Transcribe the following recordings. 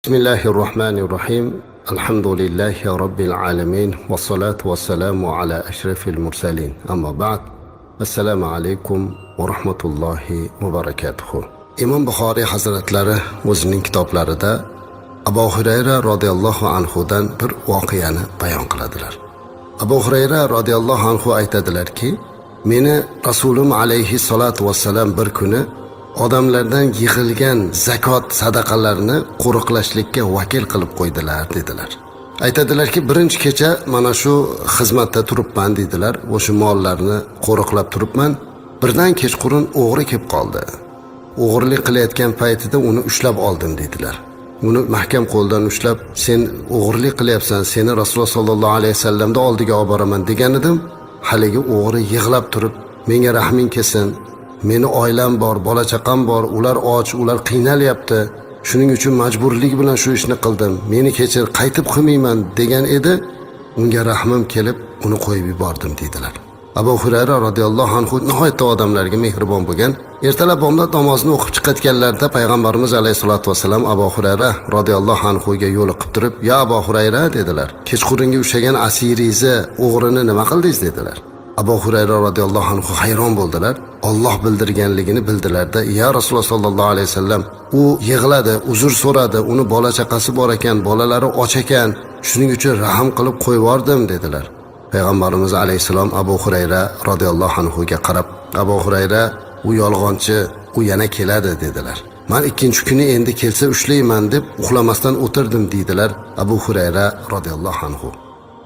بسم الله الرحمن الرحيم الحمد لله رب العالمين والصلاة والسلام على أشرف المرسلين أما بعد السلام عليكم ورحمة الله وبركاته. إمام بخاري hazratlari o'zining kitoblarida Abu Hurayra radhiyallohu anhudan bir voqeani bayon qiladilar. Abu Hurayra radhiyallohu anhu aytadilarki, meni Rasulim alayhi salatu vassalam bir kuni odamlardan yig'ilgan zakot sadaqalarini qo'riqlashlikka vakil qilib qo'ydilar dedilar. Aytadilarki, birinchi kecha mana shu xizmatda turibman dedilar, o'sha mollarni qo'riqlab turibman. Birdan kechqurun o'g'ri kelib qoldi. O'g'irlik qilayotgan paytida uni ushlab oldim dedilar. Uni mahkam qo'ldan ushlab, sen o'g'irlik qilyapsan, seni Rasululloh sollallohu alayhi vasallamning oldiga olib boraman degan edim. Haligi o'g'ri yig'lab turib, menga rahming kelsin. Meni oilam bor, bola chaqam bor, ular och, ular qiynalyapti. Shuning uchun majburlik bilan shu ishni qildim. Meni kechir, qaytib qilmayman degan edi. Unga rahmim kelib, uni qo'yib yubordim dedilar. Abu Hurayra radhiyallohu anhu nihoyatda odamlarga mehribon bo'lgan. Ertalab bomdod namozni o'qib chiqayotganlarida payg'ambarimiz alayhisolatu vasallam Abu Hurayra radhiyallohu anhu ga yo'liqib turib, "Ya Abu Hurayra" dedilar. "Kechqurungi ushlagan asiringizni, o'g'rini nima qildingiz?" dedilar. Abu Hurayra radhiyallohu anhu hayron bo'ldilar. Alloh bildirganligini bildilarda, "Ya Rasululloh sollallohu alayhi vasallam, u yig'ladi, uzr so'radi, uni bola chaqasi bor ekan, bolalari och ekan, shuning uchun rahm qilib qo'yvordim" dedilar. Payg'ambarimiz alayhisalom Abu Hurayra radhiyallohu anhu ga qarab, "Abu Hurayra, u yolg'onchi, u yana keladi" dedilar. "Men ikkinchi kuni endi kelsa ushlayman deb uxlamasdan o'tirdim" dedilar Abu Hurayra radhiyallohu anhu.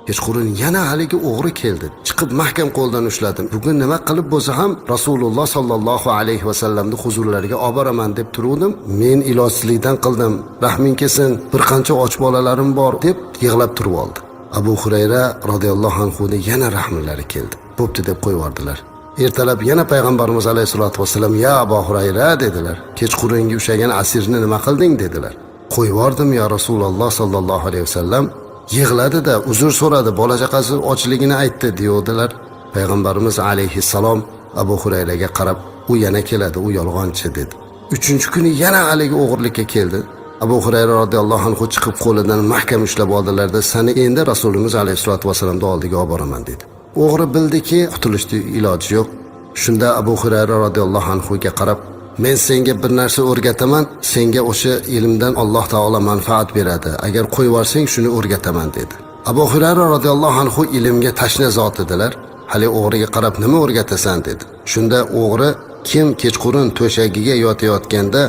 Kechqurun yana haligi o'g'ri keldi. Chiqib mahkam qo'ldan ushladim. Bugun nima qilib bo'lsa ham Rasululloh sollallohu alayhi vasallamning huzurlariga olib boraman deb turuvdim. Men ilojsizlikdan qildim. Rahming kelsin, bir qancha och bolalarim bor deb yig'lab turib oldi. Abu Hurayra radhiyallohu anhuning yana rahmlari keldi. Bo'pti deb qo'yvordilar. Ertalab yana payg'ambarimiz alayhisolatu vasallam, "Ya Abu Hurayra" dedilar. "Kechqurungi ushlagan asirni nima qilding?" dedilar. "Qo'yvordim ya Rasululloh sollallohu alayhi vasallam. Yig'ladi-da, uzr so'radi, bola chaqasi ochligini aytdi" deydilar. Payg'ambarimiz alayhissalom Abu Hurayraga qarab, "U yana keladi, u yolg'onchi" dedi. Uchinchi kuni yana haligi o'g'irlikka keldi. Abu Hurayra radhiyallohu anhu chiqib qo'lidan mahkam ushlab oldilarda, "Seni endi Rasulimiz alayhisolatu vasallamning oldiga olib boraman" dedi. O'g'ri bildiki, qutulishning iloji yo'q. Shunda Abu Hurayra radhiyallohu anhu ga qarab, "Men senga bir narsa o'rgataman, senga o'sha ilmdan Alloh taolo manfaat beradi. Agar qo'yvarsang shuni o'rgataman" dedi. Abu Hurayra radhiyallohu anhu ilmga tashna zot edilar. Hali o'g'riga qarab, "Nima o'rgatasan" dedi. Shunda o'g'ri, kim kechqurun to'shagiga yotayotganda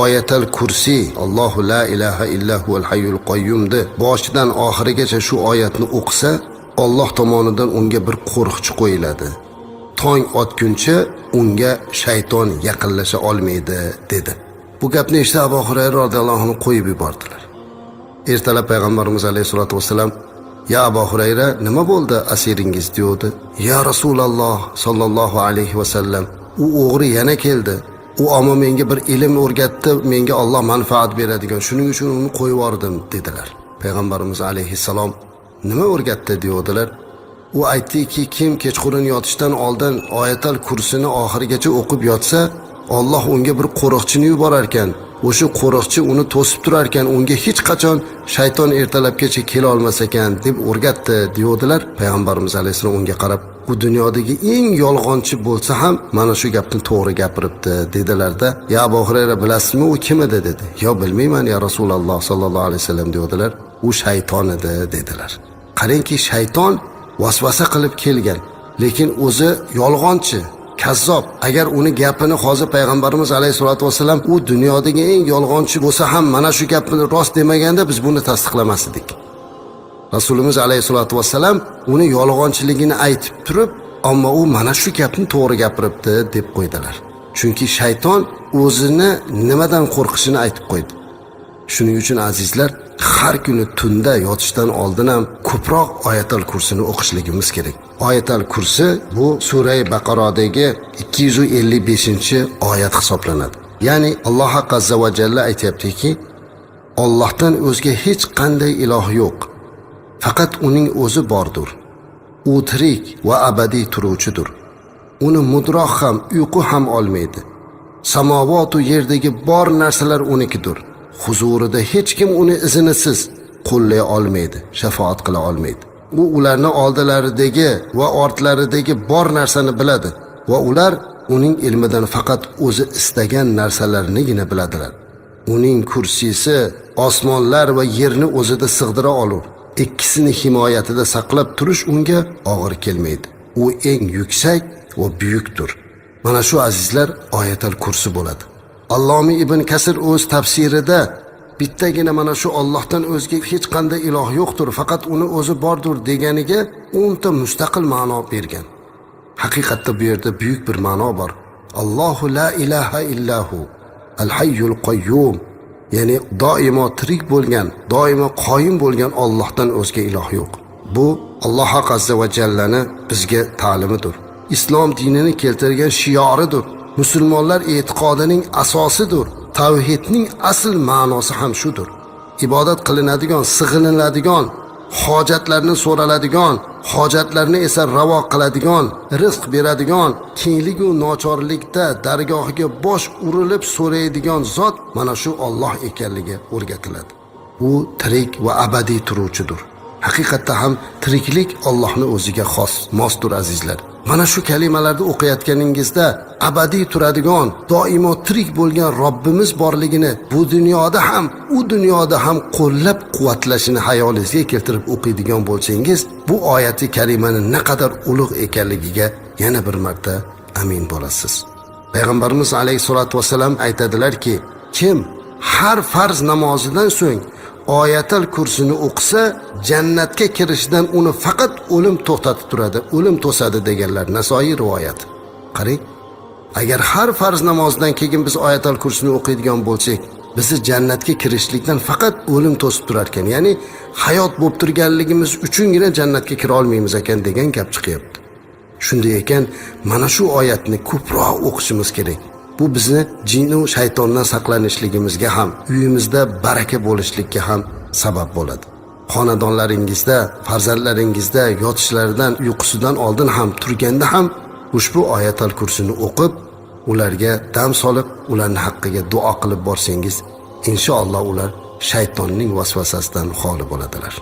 Oyatul Kursi, Allohu la ilaha illa huval hayyul qayyumni boshidan oxirigacha shu oyatni o'qisa, Alloh tomonidan unga bir qo'rqchi qo'yiladi. Tong otguncha unga shayton yaqinlasha olmaydi dedi. Bu gapni eshitib Abu Hurayra radhiyallohu anhu qo'yib yubordilar. Ertalab payg'ambarimiz alayhisolatu vasallam, "Ya Abu Hurayra, nima bo'ldi asiringiz?" dedi. "Ya Rasululloh sollallohu alayhi vasallam, u o'g'ri yana keldi. U ammo menga bir ilm o'rgatdi, menga Alloh manfaat beradigan, shuning uchun uni qo'yib yubordim" dedilar. Payg'ambarimiz alayhissalom, "Nima o'rgatdi?" dedilar. U aytdiki, kim kechqurun yotishdan oldin Oyatul Kursini oxirigacha o'qib yotsa, Alloh unga bir qo'riqchini yuborar ekan. O'sha qo'riqchi uni to'sib turar ekan, unga hech qachon shayton ertalabgacha kela olmas ekan deb o'rgatdi deydilar. Payg'ambarimiz alayhisalom unga qarab, "Bu dunyodagi eng yolg'onchi bo'lsa ham mana shu gapni to'g'ri gapiribdi" dedilarda, "Ya Abu Hurayra, bilasizmi u kim edi?" dedi. "Yo, bilmayman ya Rasululloh sollallohu alayhi vasallam" dedilar. "U shayton edi" dedilar. Qarangki, shayton vasvasa qilib kelgan, lekin o'zi yolg'onchi, kazzob. Agar uni gapini hozir payg'ambarimiz alayhisolatu vasallam u dunyodagi eng yolg'onchi bo'lsa ham mana shu gapni rost demaganda biz buni tasdiqlamas edik. Rasulimiz alayhisolatu vasallam uni yolg'onchiligini aytib turib, ammo u mana shu gapni to'g'ri gapiribdi deb qo'ydilar. Chunki shayton o'zini nimadan qo'rqishini aytib qo'ydi. Shuning uchun azizlar, har kuni tunda yotishdan oldin ham ko'proq Oyatul Kursini o'qishligimiz kerak. Oyatul Kursi bu sura Baqarodagi 255-oyat hisoblanadi. Ya'ni Alloh azza va jalla aytayaptiki, Allohdan o'zga hech qanday iloh yo'q. Faqat uning o'zi bordir. U tirik va abadiy turuvchidir. Uni mudroq ham, uyqu ham olmaydi. Samovat va yerdagi bor narsalar unikidir. huzurida hech kim uni iznisiz qo'llay olmaydi, shafoat qila olmaydi. U ularning oldilaridagi va ortlaridagi bor narsani biladi va ular uning ilmidan faqat o'zi istagan narsalarnigina biladilar. Uning kursisi osmonlar va yerni o'zida sig'dira olur. Ikkisini himoyatida saqlab turish unga og'ir kelmaydi. U eng yuksak va buyukdir. Mana shu azizlar oyatul kursi bo'ladi. Allomi ibn Kasir o'z tafsirida bittagina mana shu Allohdan o'zga hech qanday iloh yo'qdir, faqat uni o'zi bordir deganiga 10 ta mustaqil ma'no bergan. Haqiqatda bu yerda buyuk bir ma'no bor. Allohu la ilaha illahu al-hayyul qayyum, ya'ni doimo tirik bo'lgan, doimo qoyim bo'lgan Allohdan o'zga iloh yo'q. Bu Alloh azza va jallani bizga ta'limidir. Islom dinini keltirgan shioridir. Musulmonlar e'tiqodining asosidir. Tavhidning asl ma'nosi ham shudir. Ibodat qilinadigan, sig'iniladigan, hojatlarni so'raladigan, hojatlarni esa ravo qiladigan, rizq beradigan, kenglik va nochorlikda dargohiga bosh urilib so'raydigan zot mana shu Alloh ekanligi o'rgatiladi. U tirik va abadiy turuvchidir. Haqiqatda ham tiriklik Allohning o'ziga xos, mosdir azizlar. Mana shu kalimalarni o'qiyotganingizda abadiy turadigan, doimo tirik bo'lgan Robbimiz borligini bu dunyoda ham, u dunyoda ham qo'llab-quvvatlashini hayolingizga keltirib o'qiydigan bo'lsangiz, bu oyati karimani naqadar ulug' ekanligiga yana bir marta amin bo'lasiz. Payg'ambarimiz alayhisolatu vasallam aytadilar-ki, kim har farz namozidan so'ng oyatul kursini o'qisa, jannatga kirishidan uni faqat o'lim to'xtatib turadi, o'lim to'sadi deganlar. Nasoiy rivoyat. Qarang, agar har farz namozdan keyin biz oyatul kursini o'qiydigan bo'lsak, bizni jannatga kirishlikdan faqat o'lim to'sib turar ekan. Ya'ni hayot bo'lib turganligimiz uchungina jannatga kira olmaymiz ekan degan gap chiqyapti. Shunday ekan, mana shu oyatni ko'proq o'qishimiz kerak. Bu bizni jin va shaytondan saqlanishligimizga ham, uyimizda baraka bo'lishlikka ham sabab bo'ladi. Xonadonlaringizda, farzandlaringizda yotishlaridan, uyqusidan oldin ham turganda ham ushbu oyatul kursini o'qib, ularga dam solib, ularning haqqiga duo qilib borsangiz, inshaalloh ular shaytonning vasvasasidan xoli bo'ladilar.